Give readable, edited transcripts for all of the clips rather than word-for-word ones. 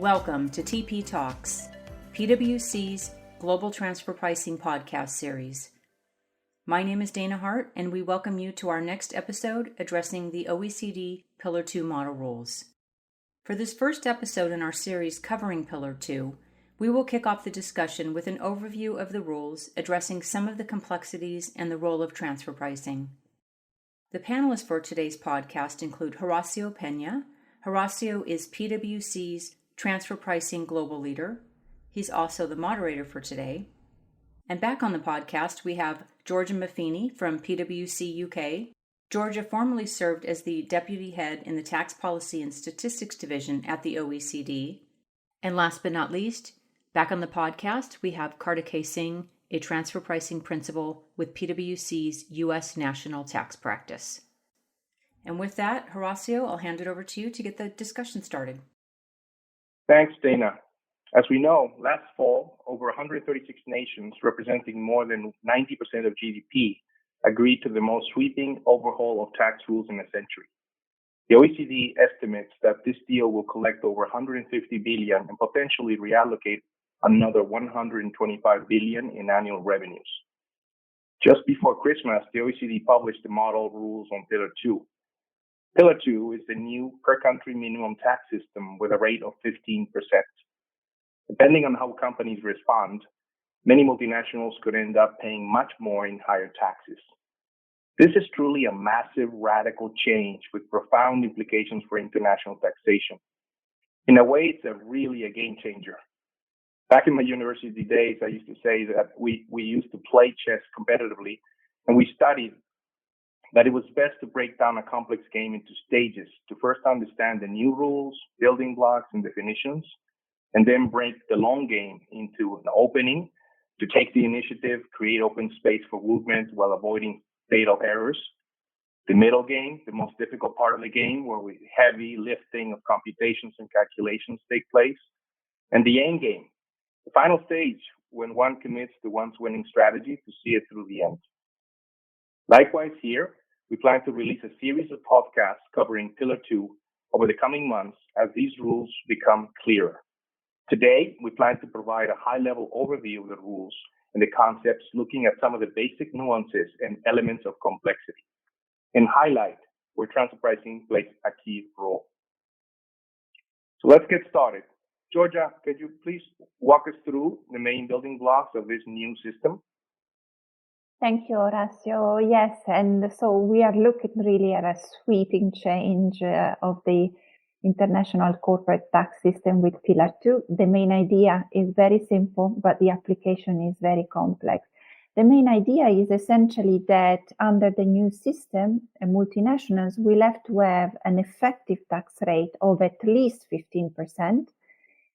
Welcome to TP Talks, PwC's Global Transfer Pricing podcast series. My name is Dana Hart, and we welcome you to our next episode addressing the OECD Pillar 2 model rules. For this first episode in our series covering Pillar 2, we will kick off the discussion with an overview of the rules addressing some of the complexities and the role of transfer pricing. The panelists for today's podcast include Horacio Peña. Horacio is PwC's Transfer Pricing Global Leader. He's also the moderator for today. And back on the podcast, we have Georgia Maffini from PwC UK. Georgia formerly served as the Deputy Head in the Tax Policy and Statistics Division at the OECD. And last but not least, back on the podcast, we have Kartikeya Singh, a transfer pricing principal with PwC's U.S. National Tax Practice. And with that, Horacio, I'll hand it over to you to get the discussion started. Thanks, Dana. As we know, last fall, over 136 nations representing more than 90% of GDP agreed to the most sweeping overhaul of tax rules in a century. The OECD estimates that this deal will collect over 150 billion and potentially reallocate another 125 billion in annual revenues. Just before Christmas, the OECD published the model rules on Pillar 2. Pillar 2 is the new per-country minimum tax system with a rate of 15%. Depending on how companies respond, many multinationals could end up paying much more in higher taxes. This is truly a massive, radical change with profound implications for international taxation. In a way, it's really a game changer. Back in my university days, I used to say that we used to play chess competitively, and we studied that it was best to break down a complex game into stages to first understand the new rules, building blocks, and definitions, and then break the long game into an opening to take the initiative, create open space for movement while avoiding fatal errors. The middle game, the most difficult part of the game, where heavy lifting of computations and calculations take place. And the end game, the final stage, when one commits to one's winning strategy to see it through the end. Likewise here, we plan to release a series of podcasts covering Pillar 2 over the coming months as these rules become clearer. Today, we plan to provide a high-level overview of the rules and the concepts, looking at some of the basic nuances and elements of complexity, and highlight where transfer pricing plays a key role. So let's get started. Georgia, could you please walk us through the main building blocks of this new system? Thank you, Horacio. Yes, and so we are looking really at a sweeping change of the international corporate tax system with Pillar 2. The main idea is very simple, but the application is very complex. The main idea is essentially that under the new system, multinationals will have to have an effective tax rate of at least 15%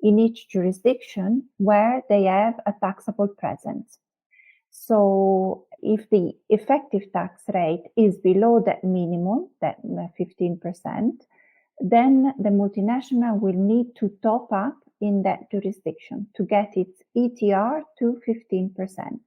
in each jurisdiction where they have a taxable presence. So if the effective tax rate is below that minimum, that 15%, then the multinational will need to top up in that jurisdiction to get its ETR to 15%.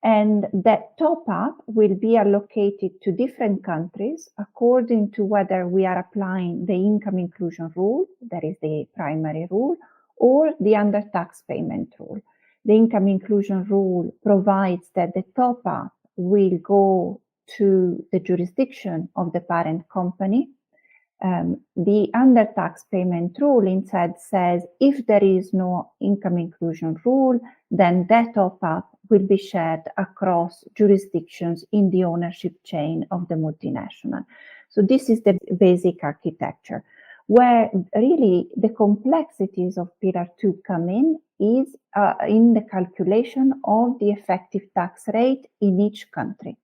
And that top up will be allocated to different countries according to whether we are applying the income inclusion rule, that is the primary rule, or the under tax payment rule. The income inclusion rule provides that the top up will go to the jurisdiction of the parent company. The under tax payment rule instead says if there is no income inclusion rule, then that top up will be shared across jurisdictions in the ownership chain of the multinational. So this is the basic architecture. Where really the complexities of Pillar 2 come in is in the calculation of the effective tax rate in each country.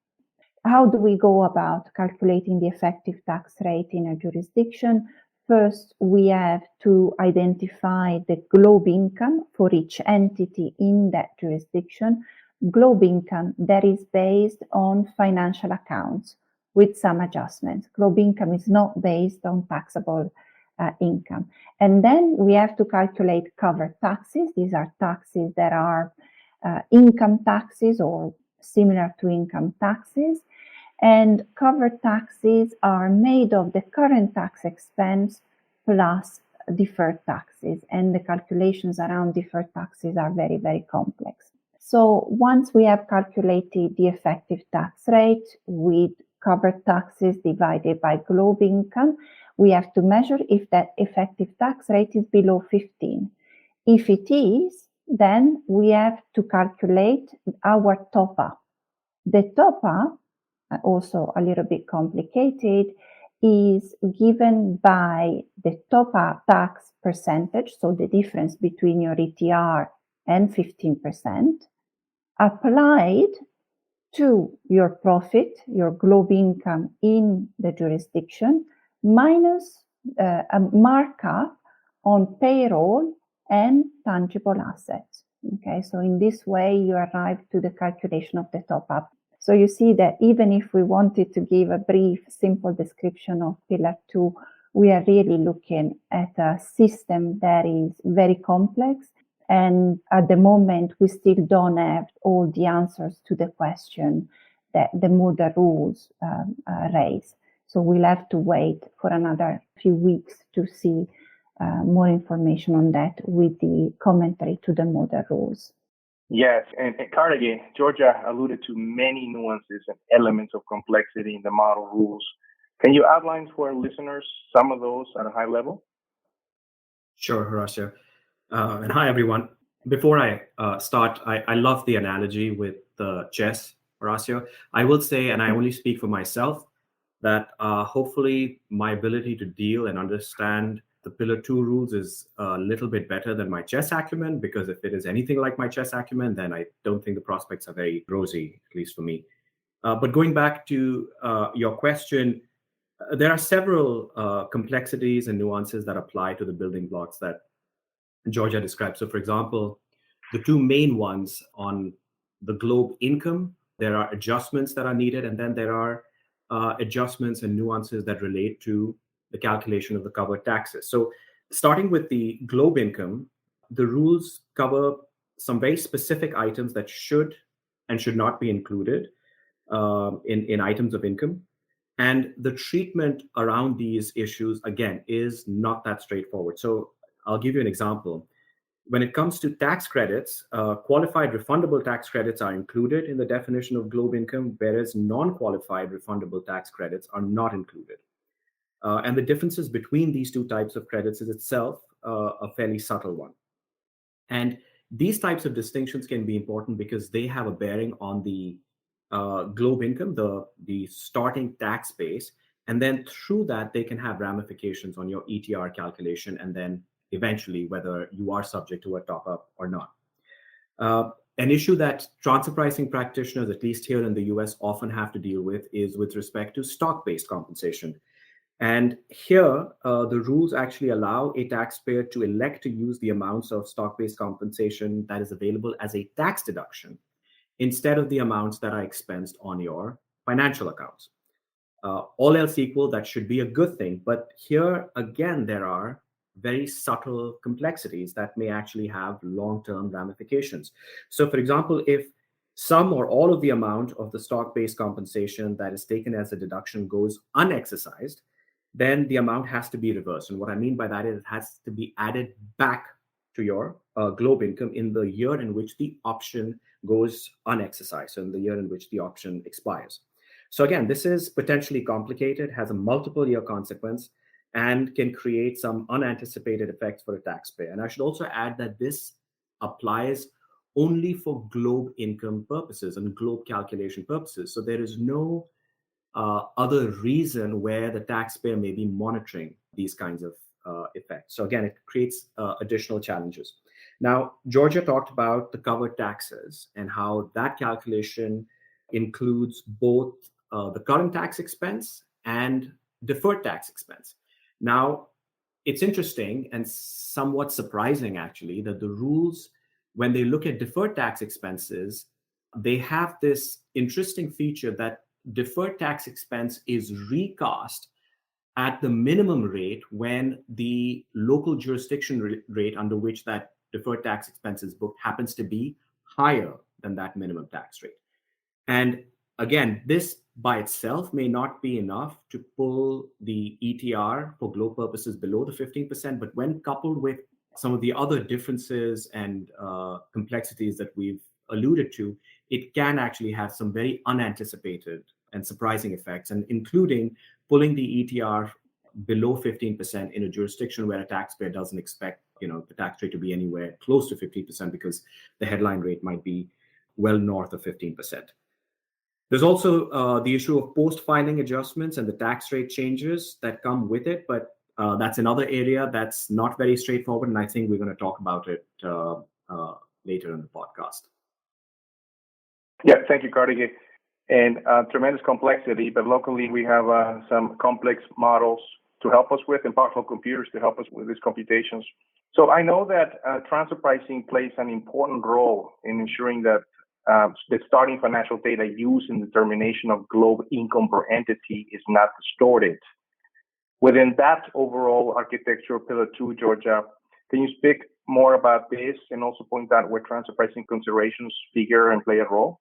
How do we go about calculating the effective tax rate in a jurisdiction? First, we have to identify the globe income for each entity in that jurisdiction. Globe income that is based on financial accounts with some adjustments. Globe income is not based on taxable income. And then we have to calculate covered taxes. These are taxes that are income taxes or similar to income taxes. And covered taxes are made of the current tax expense plus deferred taxes, and the calculations around deferred taxes are very, very complex. So once we have calculated the effective tax rate with covered taxes divided by globe income, we have to measure if that effective tax rate is below 15. If it is, then we have to calculate our top-up. The top-up, also a little bit complicated, is given by the top-up tax percentage, so the difference between your ETR and 15%, applied to your profit, your globe income in the jurisdiction, minus a markup on payroll and tangible assets. Okay, so in this way, you arrive to the calculation of the top-up. So you see that even if we wanted to give a brief, simple description of Pillar 2, we are really looking at a system that is very complex. And at the moment, we still don't have all the answers to the question that the model rules raise. So we'll have to wait for another few weeks to see more information on that with the commentary to the model rules. Yes, and Carnegie, Georgia alluded to many nuances and elements of complexity in the model rules. Can you outline for our listeners some of those at a high level? Sure, Horacio. And hi, everyone. Before I start, I love the analogy with the chess, Horacio. I will say, and I only speak for myself, that hopefully my ability to deal and understand the Pillar 2 rules is a little bit better than my chess acumen, because if it is anything like my chess acumen, then I don't think the prospects are very rosy, at least for me. But going back to your question, there are several complexities and nuances that apply to the building blocks that Georgia described. So, for example, the two main ones on the globe income, there are adjustments that are needed, and then there are adjustments and nuances that relate to the calculation of the covered taxes. So starting with the globe income, the rules cover some very specific items that should and should not be included in items of income. And the treatment around these issues, again, is not that straightforward. So I'll give you an example. When it comes to tax credits, qualified refundable tax credits are included in the definition of globe income, whereas non-qualified refundable tax credits are not included. And the differences between these two types of credits is itself a fairly subtle one. And these types of distinctions can be important because they have a bearing on the globe income, the starting tax base, and then through that, they can have ramifications on your ETR calculation, and then eventually whether you are subject to a top-up or not. An issue that transfer pricing practitioners, at least here in the US, often have to deal with is with respect to stock-based compensation. And here, the rules actually allow a taxpayer to elect to use the amounts of stock-based compensation that is available as a tax deduction instead of the amounts that are expensed on your financial accounts. All else equal, that should be a good thing. But here, again, there are very subtle complexities that may actually have long-term ramifications. So, for example, if some or all of the amount of the stock-based compensation that is taken as a deduction goes unexercised, then the amount has to be reversed. And what I mean by that is it has to be added back to your globe income in the year in which the option goes unexercised, so in the year in which the option expires. So again, this is potentially complicated, has a multiple year consequence, and can create some unanticipated effects for a taxpayer. And I should also add that this applies only for globe income purposes and globe calculation purposes. So there is no other reason where the taxpayer may be monitoring these kinds of effects. So again, it creates additional challenges. Now, Georgia talked about the covered taxes and how that calculation includes both the current tax expense and deferred tax expense. Now, it's interesting and somewhat surprising, actually, that the rules, when they look at deferred tax expenses, they have this interesting feature that deferred tax expense is recast at the minimum rate when the local jurisdiction rate under which that deferred tax expense is booked happens to be higher than that minimum tax rate. And Again, this by itself may not be enough to pull the ETR for globe purposes below the 15%, but when coupled with some of the other differences and complexities that we've alluded to, it can actually have some very unanticipated and surprising effects, and including pulling the ETR below 15% in a jurisdiction where a taxpayer doesn't expect, the tax rate to be anywhere close to 15% because the headline rate might be well north of 15%. There's also the issue of post-filing adjustments and the tax rate changes that come with it, but that's another area that's not very straightforward, and I think we're going to talk about it later in the podcast. Yeah, thank you, Karthikeyan. And tremendous complexity, but locally we have some complex models to help us with and powerful computers to help us with these computations. So I know that transfer pricing plays an important role in ensuring that the starting financial data used in determination of globe income per entity is not distorted. Within that overall architecture, Pillar 2, Georgia, can you speak more about this and also point out where transfer pricing considerations figure and play a role?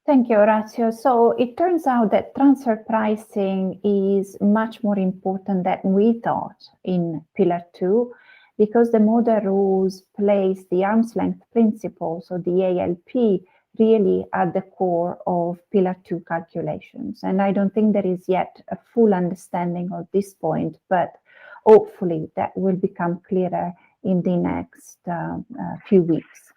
Thank you, Horacio. So it turns out that transfer pricing is much more important than we thought in Pillar 2, because the model rules place the arm's length principle, so the ALP, really at the core of Pillar 2 calculations. And I don't think there is yet a full understanding of this point, but hopefully that will become clearer in the next few weeks.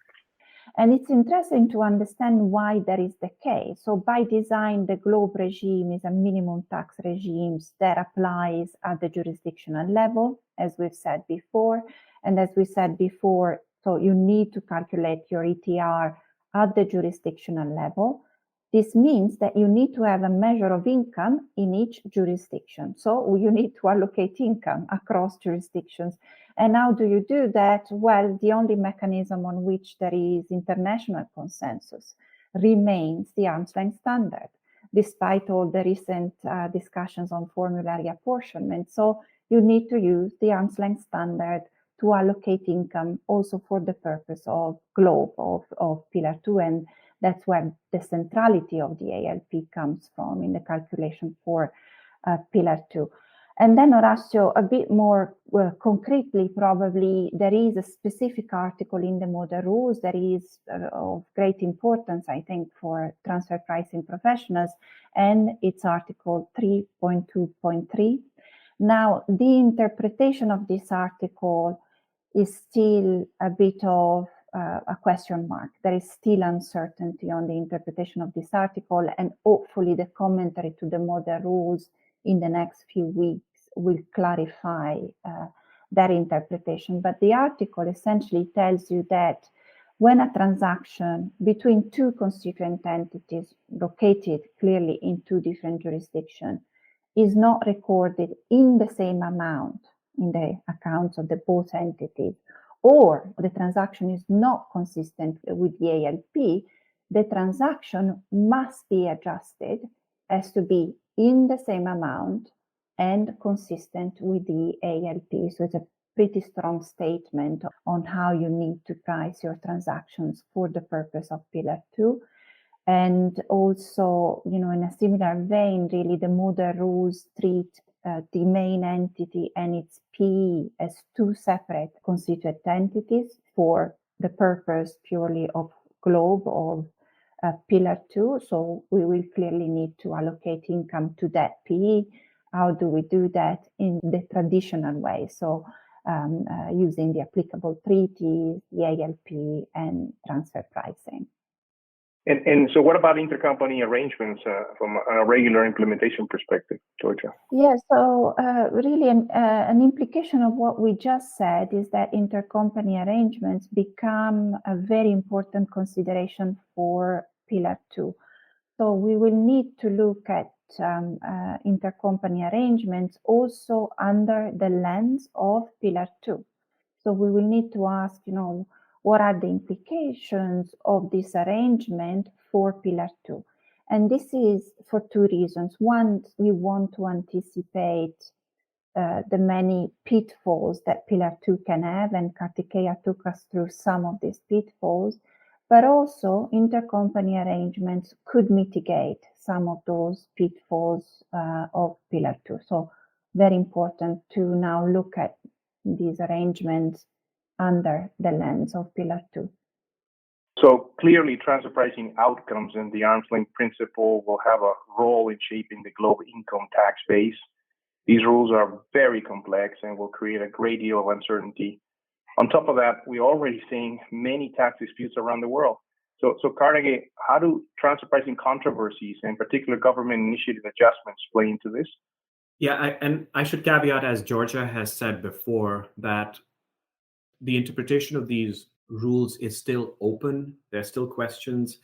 And it's interesting to understand why that is the case. So by design, the globe regime is a minimum tax regime that applies at the jurisdictional level, as we've said before. And as we said before, so you need to calculate your ETR at the jurisdictional level. This means that you need to have a measure of income in each jurisdiction. So you need to allocate income across jurisdictions. And how do you do that? Well, the only mechanism on which there is international consensus remains the arm's length standard, despite all the recent discussions on formulary apportionment. So you need to use the arm's length standard to allocate income also for the purpose of globe of Pillar 2. And that's where the centrality of the ALP comes from in the calculation for Pillar 2. And then, Horacio, a bit more concretely, probably, there is a specific article in the model rules that is of great importance, I think, for transfer pricing professionals, and it's Article 3.2.3. Now, the interpretation of this article is still a bit of a question mark. There is still uncertainty on the interpretation of this article, and hopefully the commentary to the model rules in the next few weeks will clarify that interpretation. But the article essentially tells you that when a transaction between two constituent entities located clearly in two different jurisdictions is not recorded in the same amount in the accounts of the both entities, or the transaction is not consistent with the ALP, the transaction must be adjusted as to be in the same amount and consistent with the ALP. So it's a pretty strong statement on how you need to price your transactions for the purpose of Pillar 2. And also, in a similar vein, really, the model rules treat the main entity and its PE as two separate constituent entities for the purpose purely of globe of Pillar 2. So we will clearly need to allocate income to that PE. How do we do that? In the traditional way. So using the applicable treaties, the ALP, and transfer pricing. And so what about intercompany arrangements from a regular implementation perspective, Georgia? Yeah, so really an implication of what we just said is that intercompany arrangements become a very important consideration for Pillar 2. So we will need to look at intercompany arrangements also under the lens of Pillar 2. So we will need to ask, what are the implications of this arrangement for Pillar 2? And this is for two reasons. One, you want to anticipate the many pitfalls that Pillar 2 can have, and Karthikeyan took us through some of these pitfalls. but also intercompany arrangements could mitigate some of those pitfalls of Pillar 2. So very important to now look at these arrangements under the lens of Pillar 2. So clearly, transfer pricing outcomes and the arm's length principle will have a role in shaping the global income tax base. These rules are very complex and will create a great deal of uncertainty. On top of that, we're already seeing many tax disputes around the world. So Carnegie, how do transfer pricing controversies, and in particular government-initiated adjustments, play into this? Yeah, and I should caveat, as Georgia has said before, that the interpretation of these rules is still open. There's still questions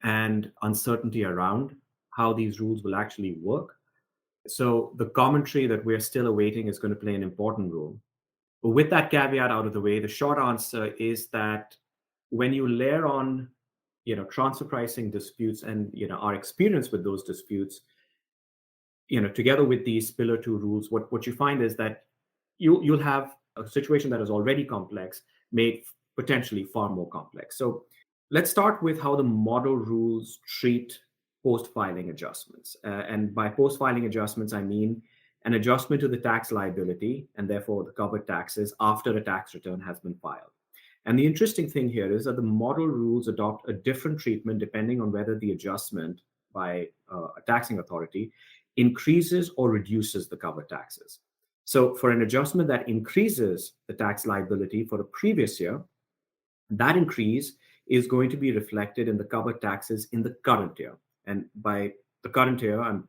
and uncertainty around how these rules will actually work. So the commentary that we're still awaiting is going to play an important role. But with that caveat out of the way, the short answer is that when you layer on, transfer pricing disputes and, our experience with those disputes, together with these Pillar 2 rules, what you find is that you'll have a situation that is already complex made potentially far more complex. So let's start with how the model rules treat post-filing adjustments. And by post-filing adjustments, I mean an adjustment to the tax liability and therefore the covered taxes after a tax return has been filed. And the interesting thing here is that the model rules adopt a different treatment depending on whether the adjustment by a taxing authority increases or reduces the covered taxes. So for an adjustment that increases the tax liability for the previous year, that increase is going to be reflected in the covered taxes in the current year. And by the current year,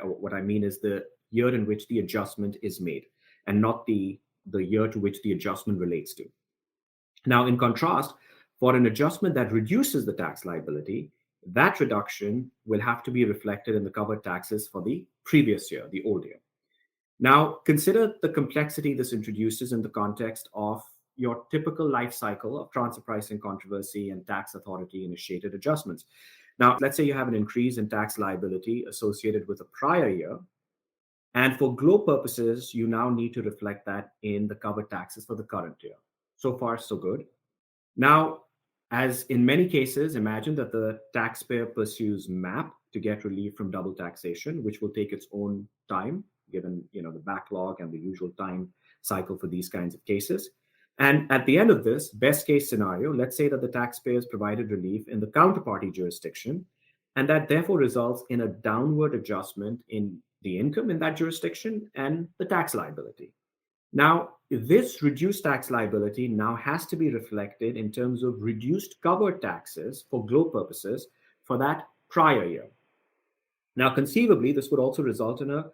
what I mean is the year in which the adjustment is made, and not the year to which the adjustment relates to. Now, in contrast, for an adjustment that reduces the tax liability, that reduction will have to be reflected in the covered taxes for the previous year, the old year. Now, consider the complexity this introduces in the context of your typical life cycle of transfer pricing controversy and tax authority initiated adjustments. Now, let's say you have an increase in tax liability associated with a prior year. And for GLOBE purposes, you now need to reflect that in the covered taxes for the current year. So far, so good. Now, as in many cases, imagine that the taxpayer pursues MAP to get relief from double taxation, which will take its own time, given the backlog and the usual time cycle for these kinds of cases. And at the end of this, best case scenario, let's say that the taxpayers provided relief in the counterparty jurisdiction, and that therefore results in a downward adjustment in the income in that jurisdiction and the tax liability. Now, this reduced tax liability now has to be reflected in terms of reduced covered taxes for GLOBE purposes for that prior year. Now, conceivably, this would also result in a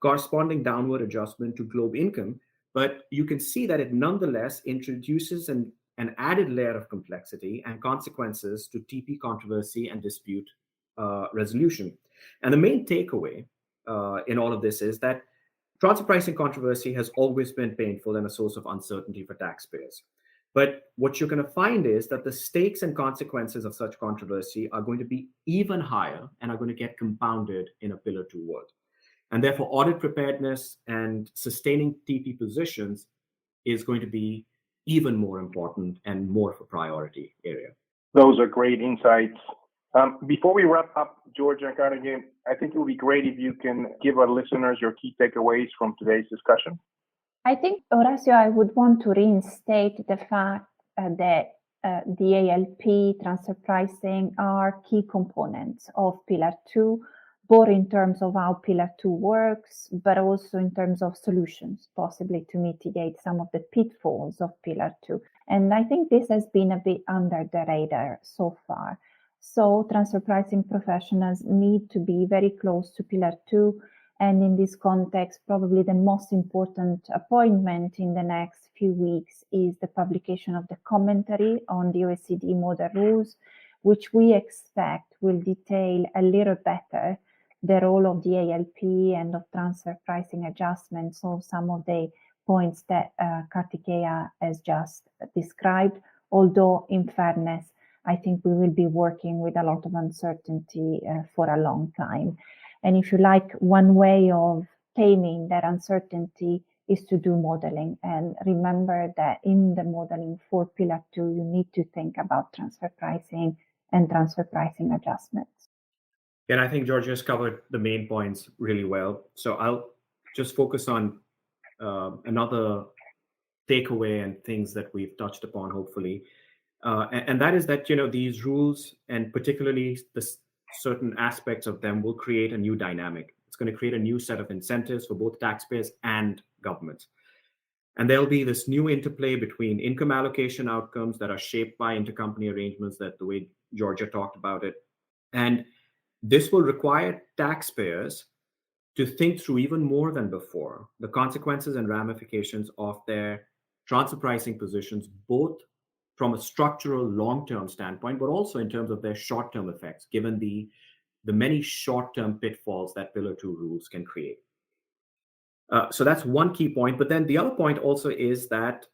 corresponding downward adjustment to GLOBE income, but you can see that it nonetheless introduces an added layer of complexity and consequences to TP controversy and dispute resolution. And the main takeaway in all of this is that transfer pricing controversy has always been painful and a source of uncertainty for taxpayers. But what you're going to find is that the stakes and consequences of such controversy are going to be even higher and are going to get compounded in a Pillar 2 world. And therefore, audit preparedness and sustaining TP positions is going to be even more important and more of a priority area. Those are great insights. Before we wrap up, Georgia and Carnegie, I think it would be great if you can give our listeners your key takeaways from today's discussion. I think, Horacio, I would want to reinstate the fact that the ALP, transfer pricing, are key components of Pillar 2, both in terms of how Pillar 2 works, but also in terms of solutions, possibly to mitigate some of the pitfalls of Pillar 2. And I think this has been a bit under the radar so far. So transfer pricing professionals need to be very close to Pillar 2. And in this context, probably the most important appointment in the next few weeks is the publication of the commentary on the OECD model rules, which we expect will detail a little better the role of the ALP and of transfer pricing adjustments. So some of the points that Kartikeya has just described, although in fairness, I think we will be working with a lot of uncertainty for a long time. And if you like, one way of taming that uncertainty is to do modeling. And remember that in the modeling for Pillar 2, you need to think about transfer pricing and transfer pricing adjustments. And I think George has covered the main points really well. So I'll just focus on another takeaway and things that we've touched upon, hopefully. And that is that, these rules, and particularly the certain aspects of them, will create a new dynamic. It's going to create a new set of incentives for both taxpayers and governments. And there'll be this new interplay between income allocation outcomes that are shaped by intercompany arrangements, that the way Georgia talked about it. And this will require taxpayers to think through even more than before the consequences and ramifications of their transfer pricing positions, both from a structural long-term standpoint, but also in terms of their short-term effects, given the many short-term pitfalls that Pillar 2 rules can create. So that's one key point. But then the other point also is that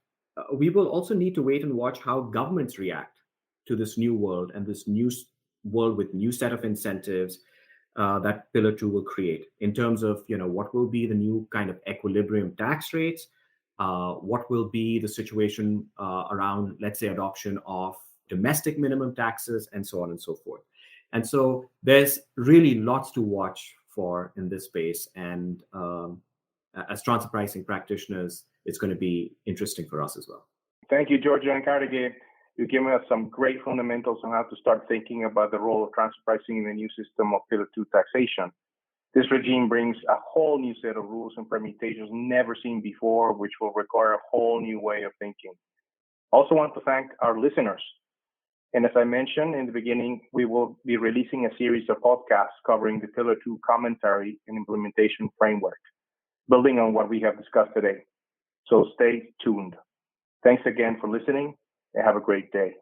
we will also need to wait and watch how governments react to this new world, and this new world with new set of incentives that Pillar 2 will create, in terms of what will be the new kind of equilibrium tax rates, what will be the situation around, let's say, adoption of domestic minimum taxes, and so on and so forth. And so there's really lots to watch for in this space. And as transfer pricing practitioners, it's going to be interesting for us as well. Thank you, Georgia and Carnegie. You've given us some great fundamentals on how to start thinking about the role of transfer pricing in the new system of Pillar 2 taxation. This regime brings a whole new set of rules and permutations never seen before, which will require a whole new way of thinking. Also want to thank our listeners. And as I mentioned in the beginning, we will be releasing a series of podcasts covering the Pillar 2 commentary and implementation framework, building on what we have discussed today. So stay tuned. Thanks again for listening, and have a great day.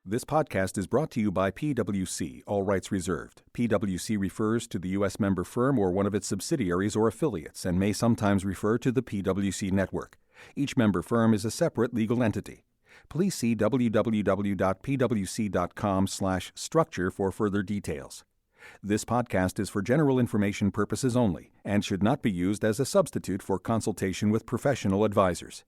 This podcast is brought to you by PwC, all rights reserved. PwC refers to the U.S. member firm or one of its subsidiaries or affiliates, and may sometimes refer to the PwC network. Each member firm is a separate legal entity. Please see www.pwc.com/structure for further details. This podcast is for general information purposes only and should not be used as a substitute for consultation with professional advisors.